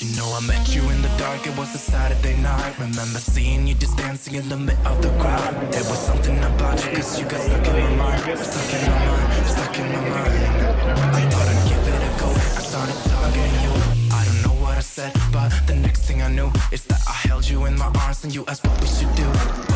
You know I met you in the dark, it was a Saturday night. Remember seeing you just dancing in the middle of the crowd. There was something about you, cause you got stuck in my mind. Stuck in my mind, stuck in my mind. I thought I'd give it a go, I started talking to you. I don't know what I said, but the next thing I knew is that I held you in my arms and you asked what we should do.